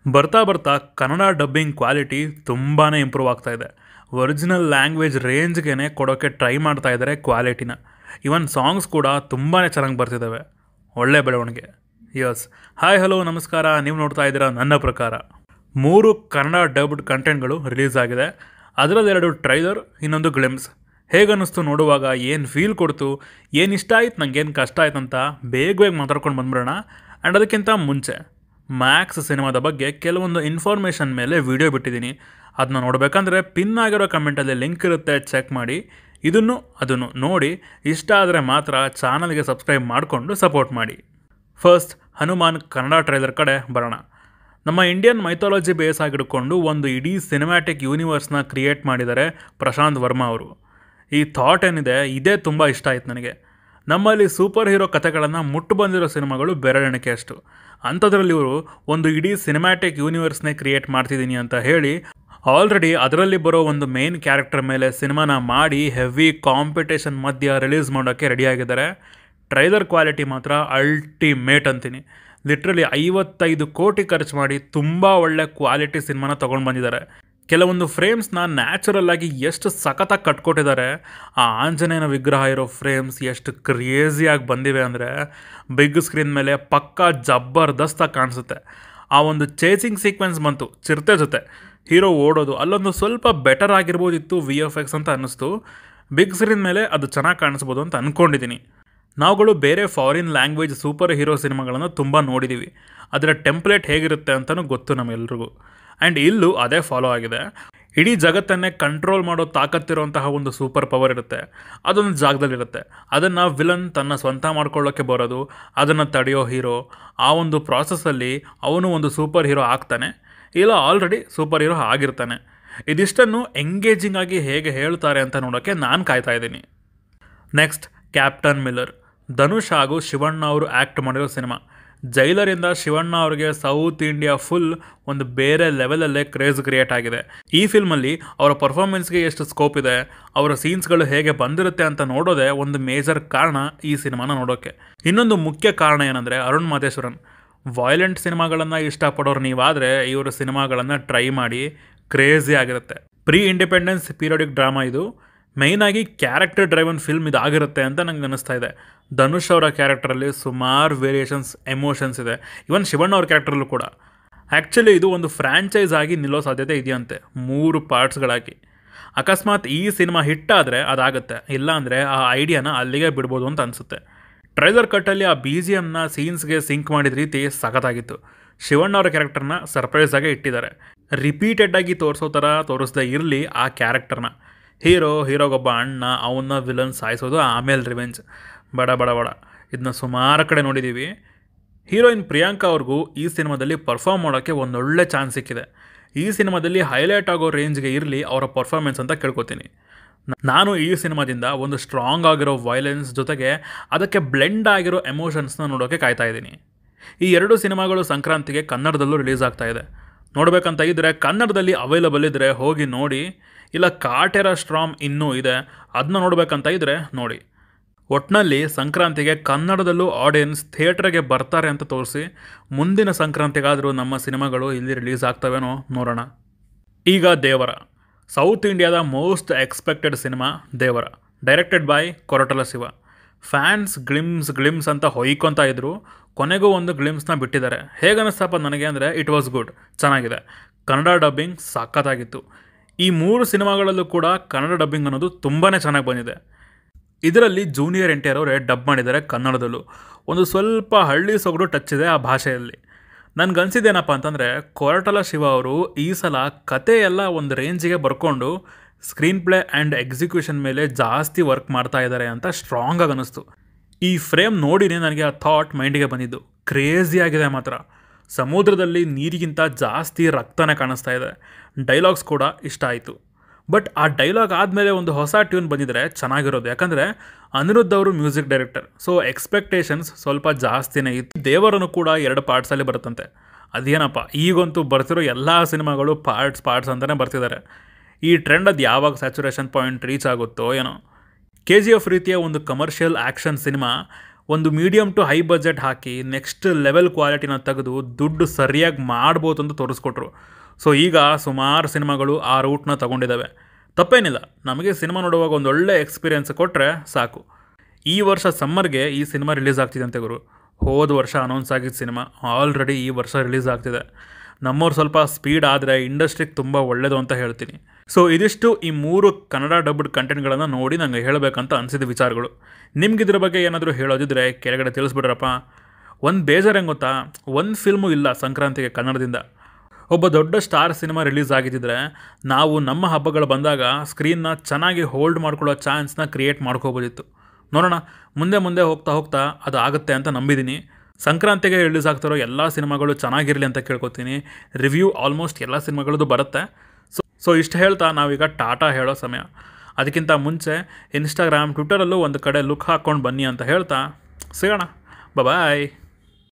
ಬರ್ತಾ ಬರ್ತಾ Kannada dubbing quality ತುಂಬಾ ಇಂಪ್ರೂವ್ ಆಗ್ತಾ ಇದೆ. ಒರಿಜಿನಲ್ ಲ್ಯಾಂಗ್ವೇಜ್ ರೇಂಜ್ಗೆ ಕೊಡೋಕ್ಕೆ ಟ್ರೈ ಮಾಡ್ತಾ ಇದ್ದಾರೆ ಕ್ವಾಲಿಟಿನ. ಇವನ್ ಸಾಂಗ್ಸ್ ಕೂಡ ತುಂಬಾ ಚೆನ್ನಾಗಿ ಬರ್ತಿದ್ದಾವೆ. ಒಳ್ಳೆ ಬೆಳವಣಿಗೆ. ಯಸ್. ಹಾಯ್ ಹಲೋ ನಮಸ್ಕಾರ, ನೀವು ನೋಡ್ತಾ ಇದ್ದೀರಾ ನನ್ನ ಪ್ರಕಾರ. 3 ಕನ್ನಡ ಡಬ್ಡ್ ಕಂಟೆಂಟ್ಗಳು ರಿಲೀಸ್ ಆಗಿದೆ. ಅದರಲ್ಲಿ 2 ಟ್ರೈಲರ್, ಇನ್ನೊಂದು ಗ್ಲಿಮ್ಸ್. ಹೇಗನ್ನಿಸ್ತು ನೋಡುವಾಗ, ಏನು ಫೀಲ್ ಕೊಡ್ತು, ಏನು ಇಷ್ಟ ಆಯ್ತು, ನನಗೇನು ಕಷ್ಟ ಆಯ್ತು ಅಂತ ಬೇಗ ಮಾತಾಡ್ಕೊಂಡು ಬಂದ್ಬಿಡೋಣ. ಆ್ಯಂಡ್ ಅದಕ್ಕಿಂತ ಮುಂಚೆ ಮ್ಯಾಕ್ಸ್ ಸಿನಿಮಾದ ಬಗ್ಗೆ ಕೆಲವೊಂದು ಇನ್ಫಾರ್ಮೇಷನ್ ಮೇಲೆ ವಿಡಿಯೋ ಬಿಟ್ಟಿದ್ದೀನಿ. ಅದನ್ನ ನೋಡಬೇಕಂದ್ರೆ ಪಿನ್ ಆಗಿರೋ ಕಮೆಂಟಲ್ಲಿ ಲಿಂಕ್ ಇರುತ್ತೆ, ಚೆಕ್ ಮಾಡಿ. ಅದನ್ನು ನೋಡಿ ಇಷ್ಟ ಆದರೆ ಮಾತ್ರ ಚಾನಲ್ಗೆ ಸಬ್ಸ್ಕ್ರೈಬ್ ಮಾಡಿಕೊಂಡು ಸಪೋರ್ಟ್ ಮಾಡಿ. ಫಸ್ಟ್ ಹನುಮಾನ್ ಕನ್ನಡ ಟ್ರೈಲರ್ ಕಡೆ ಬರೋಣ. ನಮ್ಮ ಇಂಡಿಯನ್ ಮೈಥಾಲಜಿ ಬೇಸ್ ಆಗಿಡ್ಕೊಂಡು ಒಂದು ಇಡೀ ಸಿನಿಮ್ಯಾಟಿಕ್ ಯೂನಿವರ್ಸ್ನ ಕ್ರಿಯೇಟ್ ಮಾಡಿದ್ದಾರೆ ಪ್ರಶಾಂತ್ ವರ್ಮಾ ಅವರು. ಈ ಥಾಟ್ ಏನಿದೆ, ಇದೇ ತುಂಬ ಇಷ್ಟ ಆಯ್ತು ನನಗೆ. ನಮ್ಮಲ್ಲಿ ಸೂಪರ್ ಹೀರೋ ಕಥೆಗಳನ್ನು ಮುಟ್ಟು ಬಂದಿರೋ ಸಿನಿಮಾಗಳು ಬೆರಳೆಣಿಕೆ ಅಷ್ಟು. ಅಂಥದ್ರಲ್ಲಿ ಇವರು ಒಂದು ಇಡೀ ಸಿನಿಮ್ಯಾಟಿಕ್ ಯೂನಿವರ್ಸ್ನೇ ಕ್ರಿಯೇಟ್ ಮಾಡ್ತಿದ್ದೀನಿ ಅಂತ ಹೇಳಿ ಆಲ್ರೆಡಿ ಅದರಲ್ಲಿ ಬರೋ ಒಂದು ಮೇನ್ ಕ್ಯಾರೆಕ್ಟರ್ ಮೇಲೆ ಸಿನಿಮಾನ ಮಾಡಿ ಹೆವಿ ಕಾಂಪಿಟೇಷನ್ ಮಧ್ಯ ರಿಲೀಸ್ ಮಾಡೋಕ್ಕೆ ರೆಡಿಯಾಗಿದ್ದಾರೆ. ಟ್ರೈಲರ್ ಕ್ವಾಲಿಟಿ ಮಾತ್ರ ಅಲ್ಟಿಮೇಟ್ ಅಂತೀನಿ. ಲಿಟ್ರಲಿ 55 ಕೋಟಿ ಖರ್ಚು ಮಾಡಿ ತುಂಬ ಒಳ್ಳೆ ಕ್ವಾಲಿಟಿ ಸಿನಿಮಾನ ತೊಗೊಂಡು ಬಂದಿದ್ದಾರೆ. ಕೆಲವೊಂದು ಫ್ರೇಮ್ಸ್ನ ನ್ಯಾಚುರಲ್ ಆಗಿ ಎಷ್ಟು ಸಖತ್ತಾಗಿ ಕಟ್ಕೊಟ್ಟಿದ್ದಾರೆ. ಆ ಆಂಜನೇಯನ ವಿಗ್ರಹ ಇರೋ ಫ್ರೇಮ್ಸ್ ಎಷ್ಟು ಕ್ರೇಜಿಯಾಗಿ ಬಂದಿವೆ ಅಂದರೆ ಬಿಗ್ ಸ್ಕ್ರೀನ್ ಮೇಲೆ ಪಕ್ಕಾ ಜಬರ್ದಸ್ತಾಗಿ ಕಾಣಿಸುತ್ತೆ. ಆ ಒಂದು ಚೇಸಿಂಗ್ ಸೀಕ್ವೆನ್ಸ್ ಬಂತು ಚಿರತೆ ಜೊತೆ ಹೀರೋ ಓಡೋದು, ಅಲ್ಲೊಂದು ಸ್ವಲ್ಪ ಬೆಟರ್ ಆಗಿರ್ಬೋದಿತ್ತು VFX ಅಂತ ಅನ್ನಿಸ್ತು. ಬಿಗ್ ಸ್ಕ್ರೀನ್ ಮೇಲೆ ಅದು ಚೆನ್ನಾಗಿ ಕಾಣಿಸ್ಬೋದು ಅಂತ ಅಂದ್ಕೊಂಡಿದ್ದೀನಿ. ನಾವುಗಳು ಬೇರೆ ಫಾರಿನ್ ಲ್ಯಾಂಗ್ವೇಜ್ ಸೂಪರ್ ಹೀರೋ ಸಿನಿಮಾಗಳನ್ನು ತುಂಬ ನೋಡಿದ್ದೀವಿ. ಅದರ ಟೆಂಪ್ಲೇಟ್ ಹೇಗಿರುತ್ತೆ ಅಂತಲೂ ಗೊತ್ತು ನಮ್ಮೆಲ್ರಿಗೂ. ಆ್ಯಂಡ್ ಇಲ್ಲೂ ಅದೇ ಫಾಲೋ ಆಗಿದೆ. ಇಡೀ ಜಗತ್ತನ್ನೇ ಕಂಟ್ರೋಲ್ ಮಾಡೋ ತಾಕತ್ತಿರುವಂತಹ ಒಂದು ಸೂಪರ್ ಪವರ್ ಇರುತ್ತೆ, ಅದೊಂದು ಜಾಗದಲ್ಲಿರುತ್ತೆ. ಅದನ್ನು ವಿಲನ್ ತನ್ನ ಸ್ವಂತ ಮಾಡ್ಕೊಳ್ಳೋಕ್ಕೆ ಬರೋದು, ಅದನ್ನು ತಡೆಯೋ ಹೀರೋ. ಆ ಒಂದು ಪ್ರಾಸೆಸ್ಸಲ್ಲಿ ಅವನು ಒಂದು ಸೂಪರ್ ಹೀರೋ ಆಗ್ತಾನೆ, ಇಲ್ಲ ಆಲ್ರೆಡಿ ಸೂಪರ್ ಹೀರೋ ಆಗಿರ್ತಾನೆ. ಇದಿಷ್ಟನ್ನು ಎಂಗೇಜಿಂಗ್ ಆಗಿ ಹೇಗೆ ಹೇಳ್ತಾರೆ ಅಂತ ನೋಡೋಕ್ಕೆ ನಾನು ಕಾಯ್ತಾ ಇದ್ದೀನಿ. Next captain Miller. ಧನುಷ್ ಹಾಗೂ ಶಿವಣ್ಣ ಅವರು ಆ್ಯಕ್ಟ್ ಮಾಡಿರೋ ಸಿನಿಮಾ. ಜೈಲರಿಂದ ಶಿವಣ್ಣ ಅವರಿಗೆ ಸೌತ್ ಇಂಡಿಯಾ ಫುಲ್ ಒಂದು ಬೇರೆ ಲೆವೆಲಲ್ಲೇ ಕ್ರೇಜ್ ಕ್ರಿಯೇಟ್ ಆಗಿದೆ. ಈ ಫಿಲ್ಮಲ್ಲಿ ಅವರ ಪರ್ಫಾರ್ಮೆನ್ಸ್ಗೆ ಎಷ್ಟು ಸ್ಕೋಪ್ ಇದೆ, ಅವರ ಸೀನ್ಸ್ಗಳು ಹೇಗೆ ಬಂದಿರುತ್ತೆ ಅಂತ ನೋಡೋದೇ ಒಂದು ಮೇಜರ್ ಕಾರಣ ಈ ಸಿನಿಮಾನ ನೋಡೋಕ್ಕೆ. ಇನ್ನೊಂದು ಮುಖ್ಯ ಕಾರಣ ಏನಂದರೆ ಅರುಣ್ ಮಾದೇಶ್ವರನ್. ವಾಯ್ಲೆಂಟ್ ಸಿನಿಮಾಗಳನ್ನು ಇಷ್ಟಪಡೋರು ನೀವಾದರೆ ಇವರ ಸಿನಿಮಾಗಳನ್ನು ಟ್ರೈ ಮಾಡಿ, ಕ್ರೇಜಿ ಆಗಿರುತ್ತೆ. ಪ್ರೀ ಇಂಡಿಪೆಂಡೆನ್ಸ್ ಪೀರಿಯಡಿಕ್ ಡ್ರಾಮಾ ಇದು. ಮೇಯ್ನಾಗಿ ಕ್ಯಾರೆಕ್ಟರ್ ಡ್ರೈವನ್ ಫಿಲ್ಮ್ ಇದಾಗಿರುತ್ತೆ ಅಂತ ನಂಗೆ ಅನ್ನಿಸ್ತಾ ಇದೆ. ಧನುಷ್ ಅವರ ಕ್ಯಾರೆಕ್ಟರಲ್ಲಿ ಸುಮಾರು ವೇರಿಯೇಷನ್ಸ್, ಎಮೋಷನ್ಸ್ ಇದೆ. ಇವನ್ ಶಿವಣ್ಣ ಅವ್ರ ಕ್ಯಾರೆಕ್ಟರಲ್ಲೂ ಕೂಡ. ಆ್ಯಕ್ಚುಲಿ ಇದು ಒಂದು ಫ್ರ್ಯಾಂಚೈಸ್ ಆಗಿ ನಿಲ್ಲೋ ಸಾಧ್ಯತೆ ಇದೆಯಂತೆ, 3 ಪಾರ್ಟ್ಸ್ಗಳಾಗಿ. ಅಕಸ್ಮಾತ್ ಈ ಸಿನಿಮಾ ಹಿಟ್ಟಾದರೆ ಅದಾಗುತ್ತೆ, ಇಲ್ಲಾಂದರೆ ಆ ಐಡಿಯಾನ ಅಲ್ಲಿಗೆ ಬಿಡ್ಬೋದು ಅಂತ ಅನಿಸುತ್ತೆ. ಟ್ರೈಲರ್ ಕಟ್ಟಲ್ಲಿ ಆ BGMನ ಸೀನ್ಸ್ಗೆ ಸಿಂಕ್ ಮಾಡಿದ ರೀತಿ ಸಖತ್ತಾಗಿತ್ತು. ಶಿವಣ್ಣ ಅವರ ಕ್ಯಾರೆಕ್ಟರ್ನ ಸರ್ಪ್ರೈಸ್ ಆಗಿ ಇಟ್ಟಿದ್ದಾರೆ. ರಿಪೀಟೆಡ್ ಆಗಿ ತೋರಿಸೋ ಥರ ತೋರಿಸ್ದೇ ಇರಲಿ ಆ ಕ್ಯಾರೆಕ್ಟರ್ನ. ಹೀರೋಗೊಬ್ಬ ಅಣ್ಣ, ಅವನ್ನ ವಿಲನ್ ಸಾಯಿಸೋದು, ಆಮೇಲೆ ರಿವೆಂಜ್. ಬಡ ಇದನ್ನ ಸುಮಾರು ಕಡೆ ನೋಡಿದ್ದೀವಿ. ಹೀರೋಯಿನ್ ಪ್ರಿಯಾಂಕಾ ಅವ್ರಿಗೂ ಈ ಸಿನಿಮಾದಲ್ಲಿ ಪರ್ಫಾರ್ಮ್ ಮಾಡೋಕ್ಕೆ ಒಂದೊಳ್ಳೆ ಚಾನ್ಸ್ ಸಿಕ್ಕಿದೆ. ಈ ಸಿನಿಮಾದಲ್ಲಿ ಹೈಲೈಟ್ ಆಗೋ ರೇಂಜ್ಗೆ ಇರಲಿ ಅವರ ಪರ್ಫಾರ್ಮೆನ್ಸ್ ಅಂತ ಕೇಳ್ಕೊತೀನಿ. ನಾನು ಈ ಸಿನಿಮಾದಿಂದ ಒಂದು ಸ್ಟ್ರಾಂಗ್ ಆಗಿರೋ ವೈಲೆನ್ಸ್ ಜೊತೆಗೆ ಅದಕ್ಕೆ ಬ್ಲೆಂಡ್ ಆಗಿರೋ ಎಮೋಷನ್ಸ್ನ ನೋಡೋಕ್ಕೆ ಕಾಯ್ತಾ ಇದ್ದೀನಿ. ಈ 2 ಸಿನಿಮಾಗಳು ಸಂಕ್ರಾಂತಿಗೆ ಕನ್ನಡದಲ್ಲೂ ರಿಲೀಸ್ ಆಗ್ತಾ ಇದೆ. ನೋಡಬೇಕಂತ ಇದ್ದರೆ ಕನ್ನಡದಲ್ಲಿ ಅವೈಲಬಲ್ ಇದ್ದರೆ ಹೋಗಿ ನೋಡಿ, ಇಲ್ಲ ಕಾಟೇರ ಸ್ಟ್ರಾಮ್ ಇನ್ನೂ ಇದೆ, ಅದನ್ನ ನೋಡಬೇಕಂತ ಇದ್ದರೆ ನೋಡಿ. ಒಟ್ಟಿನಲ್ಲಿ ಸಂಕ್ರಾಂತಿಗೆ ಕನ್ನಡದಲ್ಲೂ ಆಡಿಯನ್ಸ್ ಥಿಯೇಟ್ರಿಗೆ ಬರ್ತಾರೆ ಅಂತ ತೋರಿಸಿ, ಮುಂದಿನ ಸಂಕ್ರಾಂತಿಗಾದರೂ ನಮ್ಮ ಸಿನಿಮಾಗಳು ಇಲ್ಲಿ ರಿಲೀಸ್ ಆಗ್ತವೇನೋ ನೋಡೋಣ. ಈಗ ದೇವರ. ಸೌತ್ ಇಂಡಿಯಾದ most expected cinema Devara, directed by Koratala Siva. Fans glimpse ಅಂತ ಹೊಯ್ಕೊತಾ ಇದ್ರು. ಕೊನೆಗೂ ಒಂದು ಗ್ಲಿಮ್ಸ್ನ ಬಿಟ್ಟಿದ್ದಾರೆ. ಹೇಗನ್ನಿಸ್ತಪ್ಪ ನನಗೆ ಅಂದರೆ, ಇಟ್ ವಾಸ್ ಗುಡ್, ಚೆನ್ನಾಗಿದೆ. ಕನ್ನಡ ಡಬ್ಬಿಂಗ್ ಸಖತ್ತಾಗಿತ್ತು. ಈ 3 ಸಿನಿಮಾಗಳಲ್ಲೂ ಕೂಡ ಕನ್ನಡ ಡಬ್ಬಿಂಗ್ ಅನ್ನೋದು ತುಂಬಾ ಚೆನ್ನಾಗಿ ಬಂದಿದೆ. ಇದರಲ್ಲಿ ಜೂನಿಯರ್ NTR ಅವರೇ ಡಬ್ ಮಾಡಿದ್ದಾರೆ ಕನ್ನಡದಲ್ಲೂ. ಒಂದು ಸ್ವಲ್ಪ ಹಳ್ಳಿ ಸೊಗಡು ಟಚ್ ಇದೆ ಆ ಭಾಷೆಯಲ್ಲಿ. ನನಗನ್ಸಿದ್ದೇನಪ್ಪ ಅಂತಂದರೆ, ಕೊರಟಲ ಶಿವ ಅವರು ಈ ಸಲ ಕತೆ ಎಲ್ಲ ಒಂದು ರೇಂಜಿಗೆ ಬರ್ಕೊಂಡು ಸ್ಕ್ರೀನ್ ಪ್ಲೇ ಆ್ಯಂಡ್ ಎಕ್ಸಿಕ್ಯೂಷನ್ ಮೇಲೆ ಜಾಸ್ತಿ ವರ್ಕ್ ಮಾಡ್ತಾ ಇದ್ದಾರೆ ಅಂತ ಸ್ಟ್ರಾಂಗ್ ಆಗಿ ಅನ್ನಿಸ್ತು. ಈ ಫ್ರೇಮ್ ನೋಡಿನೇ ನನಗೆ ಆ ಥಾಟ್ ಮೈಂಡಿಗೆ ಬಂದಿದ್ದು. ಕ್ರೇಜಿಯಾಗಿದೆ ಮಾತ್ರ. ಸಮುದ್ರದಲ್ಲಿ ನೀರಿಗಿಂತ ಜಾಸ್ತಿ ರಕ್ತನೇ ಕಾಣಿಸ್ತಾ ಇದೆ. ಡೈಲಾಗ್ಸ್ ಕೂಡ ಇಷ್ಟ ಆಯಿತು. ಬಟ್ ಆ ಡೈಲಾಗ್ ಆದಮೇಲೆ ಒಂದು ಹೊಸ ಟ್ಯೂನ್ ಬಂದಿದ್ರೆ ಚೆನ್ನಾಗಿರೋದು. ಯಾಕಂದರೆ ಅನಿರುದ್ಧ್ ಅವರು ಮ್ಯೂಸಿಕ್ ಡೈರೆಕ್ಟರ್, ಸೊ ಎಕ್ಸ್ಪೆಕ್ಟೇಷನ್ಸ್ ಸ್ವಲ್ಪ ಜಾಸ್ತಿನೇ ಇತ್ತು. ದೇವರನ್ನು ಕೂಡ 2 ಪಾರ್ಟ್ಸಲ್ಲಿ ಬರುತ್ತಂತೆ. ಅದೇನಪ್ಪ, ಈಗಂತೂ ಬರ್ತಿರೋ ಎಲ್ಲ ಸಿನಿಮಾಗಳು ಪಾರ್ಟ್ಸ್ ಅಂತಲೇ ಬರ್ತಿದ್ದಾರೆ. ಈ ಟ್ರೆಂಡ್ ಅದು ಯಾವಾಗ ಸ್ಯಾಚುರೇಷನ್ ಪಾಯಿಂಟ್ ರೀಚ್ ಆಗುತ್ತೋ ಏನೋ. KGF ರೀತಿಯ ಒಂದು ಕಮರ್ಷಿಯಲ್ ಆ್ಯಕ್ಷನ್ ಸಿನಿಮಾ ಒಂದು ಮೀಡಿಯಮ್ ಟು ಹೈ ಬಜೆಟ್ ಹಾಕಿ ನೆಕ್ಸ್ಟ್ ಲೆವೆಲ್ ಕ್ವಾಲಿಟಿನ ತೆಗೆದು ದುಡ್ಡು ಸರಿಯಾಗಿ ಮಾಡ್ಬೋದು ಅಂತ ತೋರಿಸ್ಕೊಟ್ರು. ಸೊ ಈಗ ಸುಮಾರು ಸಿನಿಮಾಗಳು ಆ ರೂಟ್ನ ತಗೊಂಡಿದ್ದಾವೆ. ತಪ್ಪೇನಿಲ್ಲ, ನಮಗೆ ಸಿನಿಮಾ ನೋಡುವಾಗ ಒಂದು ಒಳ್ಳೆ ಎಕ್ಸ್ಪೀರಿಯೆನ್ಸ್ ಕೊಟ್ಟರೆ ಸಾಕು. ಈ ವರ್ಷ ಸಮ್ಮರ್ಗೆ ಈ ಸಿನಿಮಾ ರಿಲೀಸ್ ಆಗ್ತಿದೆ ಅಂತೆ ಗುರು. ಹೋದ ವರ್ಷ ಅನೌನ್ಸ್ ಆಗಿದ್ದ ಸಿನಿಮಾ ಆಲ್ರೆಡಿ ಈ ವರ್ಷ ರಿಲೀಸ್ ಆಗ್ತಿದೆ. ನಮ್ಮವ್ರು ಸ್ವಲ್ಪ ಸ್ಪೀಡ್ ಆದರೆ ಇಂಡಸ್ಟ್ರಿಗೆ ತುಂಬ ಒಳ್ಳೆಯದು ಅಂತ ಹೇಳ್ತೀನಿ. ಸೊ ಇದಿಷ್ಟು ಈ 3 ಕನ್ನಡ ಡಬ್ಡ್ ಕಂಟೆಂಟ್ಗಳನ್ನು ನೋಡಿ ನನಗೆ ಹೇಳಬೇಕಂತ ಅನಿಸಿದ ವಿಚಾರಗಳು. ನಿಮ್ಗಿದ್ರ ಬಗ್ಗೆ ಏನಾದರೂ ಹೇಳೋದಿದ್ರೆ ಕೆಳಗಡೆ ತಿಳಿಸ್ಬಿಡ್ರಪ್ಪ. ಒಂದು ಬೇಜಾರು ಹೆಂಗೆ ಗೊತ್ತಾ, ಒಂದು ಫಿಲ್ಮು ಇಲ್ಲ ಸಂಕ್ರಾಂತಿಗೆ ಕನ್ನಡದಿಂದ. ಒಬ್ಬ ದೊಡ್ಡ ಸ್ಟಾರ್ ಸಿನಿಮಾ ರಿಲೀಸ್ ಆಗಿದ್ದಿದ್ರೆ ನಾವು ನಮ್ಮ ಹಬ್ಬಗಳು ಬಂದಾಗ ಸ್ಕ್ರೀನ್ನ ಚೆನ್ನಾಗಿ ಹೋಲ್ಡ್ ಮಾಡ್ಕೊಳ್ಳೋ ಚಾನ್ಸ್ನ ಕ್ರಿಯೇಟ್ ಮಾಡ್ಕೋಬೋದಿತ್ತು. ನೋಡೋಣ, ಮುಂದೆ ಮುಂದೆ ಹೋಗ್ತಾ ಹೋಗ್ತಾ ಅದು ಆಗುತ್ತೆ ಅಂತ ನಂಬಿದ್ದೀನಿ. ಸಂಕ್ರಾಂತಿಗೆ ರಿಲೀಸ್ ಆಗ್ತಿರೋ ಎಲ್ಲ ಸಿನಿಮಾಗಳು ಚೆನ್ನಾಗಿರಲಿ ಅಂತ ಕೇಳ್ಕೊತೀನಿ. ರಿವ್ಯೂ ಆಲ್ಮೋಸ್ಟ್ ಎಲ್ಲ ಸಿನಿಮಾಗಳದ್ದು ಬರುತ್ತೆ. ಸೊ ಇಷ್ಟು ಹೇಳ್ತಾ ನಾವೀಗ ಟಾಟಾ ಹೇಳೋ ಸಮಯ. ಅದಕ್ಕಿಂತ ಮುಂಚೆ ಇನ್ಸ್ಟಾಗ್ರಾಮ್ ಟ್ವಿಟರಲ್ಲೂ ಒಂದು ಕಡೆ ಲುಕ್ ಹಾಕ್ಕೊಂಡು ಬನ್ನಿ ಅಂತ ಹೇಳ್ತಾ ಸಿಗೋಣ. ಬಾಯ್.